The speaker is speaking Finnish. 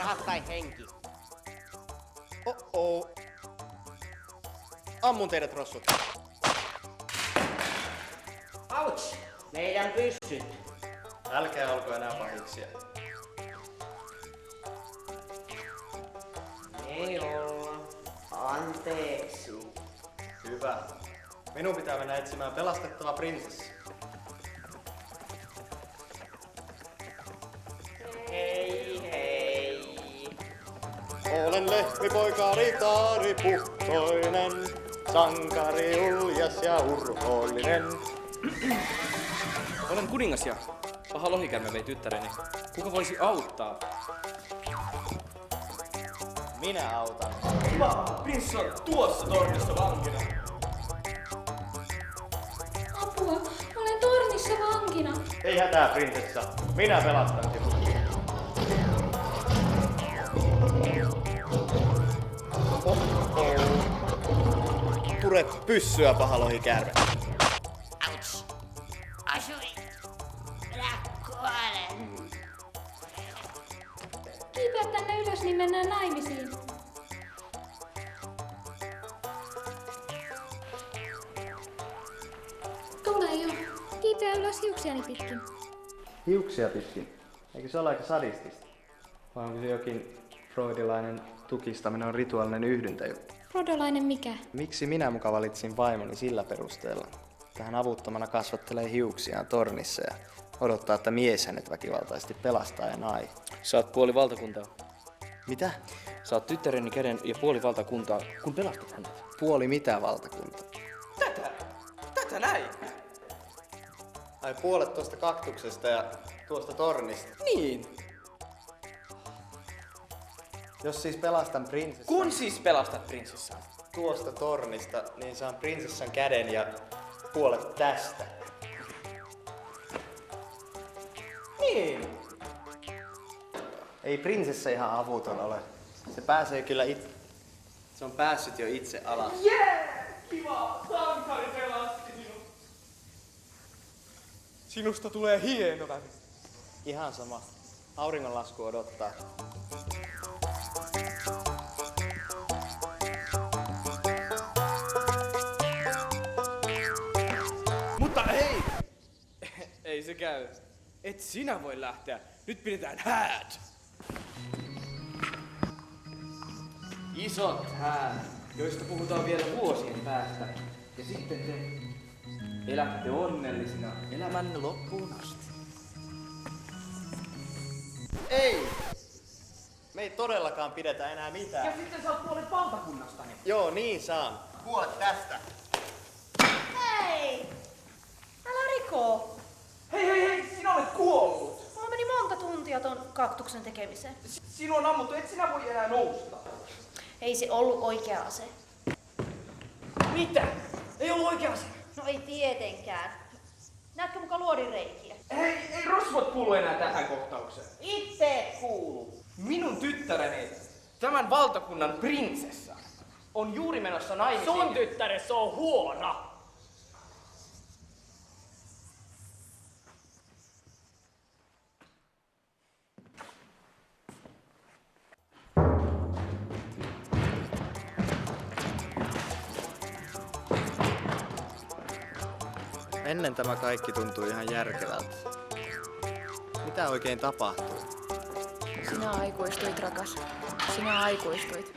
rahat tai henki. Oh. Ammun teidät, rossut. Ouch! Meidän pyssyt. Älkää olko enää pahiksia. Ei olla. Anteeksi. Hyvä. Minun pitää mennä etsimään pelastettava prinsessi. Hei. Olen lehmipoika ritaari puhtoinen, sankari uljas ja urhoollinen. Olen kuningas ja paha lohikärme vei tyttäreni. Kuka voisi auttaa? Minä autan. Prinssi on tuossa tornissa vankina. Apua, olen tornissa vankina. Ei hätää, prinsessa. Minä pelastan sinut. Pure pyssyä, paha lohikärme. Ouch! Asui! Minä kuolen! Kiipeä tänne ylös, niin mennään naimisiin. Tule jo. Kiipeä ylös hiuksiani pitkin. Hiuksia pitkin. Eikö se ole aika sadistista? Vai onko se jokin freudilainen tukistaminen on rituaalinen yhdyntäjuttu? Rodolainen mikä? Miksi minä muka valitsin vaimoni sillä perusteella? Tähän avuttomana kasvattelee hiuksiaan tornissa ja odottaa, että mies hänet väkivaltaisesti pelastaa ja nai. Sä oot puoli valtakuntaa. Mitä? Sä oot tyttäreni käden ja puoli valtakuntaa, kun pelastat hänet. Puoli mitä valtakunta? Tätä näin! Ai puolet tuosta kaktuksesta ja tuosta tornista. Niin. Jos siis pelastan prinsessan Kun siis pelastat prinsessaa? tuosta tornista, niin saan prinsessan käden ja puolet tästä. Niin. Ei prinsessa ihan avuton ole. Se pääsee kyllä Se on päässyt jo itse alas. Kiva! Sankari pelasti sinut. Sinusta tulee hieno väri. Ihan sama. Auringonlasku odottaa. Mutta hei! Ei se käy. Et sinä voi lähteä. Nyt pidetään häät. Isot häät, joista puhutaan vielä vuosien päästä. Ja sitten te elätte onnellisina elämänne loppuun asti. Ei! Me ei todellakaan pidetä enää mitään. Ja sitten saat puolet valtakunnastani. Joo, niin saan. Puolet tästä. Hei! Älä riko! Hei, sinä olet kuollut. Mulla meni monta tuntia ton kaktuksen tekemiseen. Sinua on ammuttu, et sinä voi enää nousta. Ei se ollut oikea ase. Mitä? Ei ollut oikea se. No ei tietenkään. Näetkö muka luodin reikiä? Ei rosvot kuulu enää tähän kohtaukseen. Itse kuuluu. Minun tyttäreni, tämän valtakunnan prinsessa, on juuri menossa naimisiin. Sun tyttäressä on huono! Ennen tämä kaikki tuntui ihan järkevältä. Mitä oikein tapahtui? Sinä aikuistuit, rakas. Sinä aikuistuit.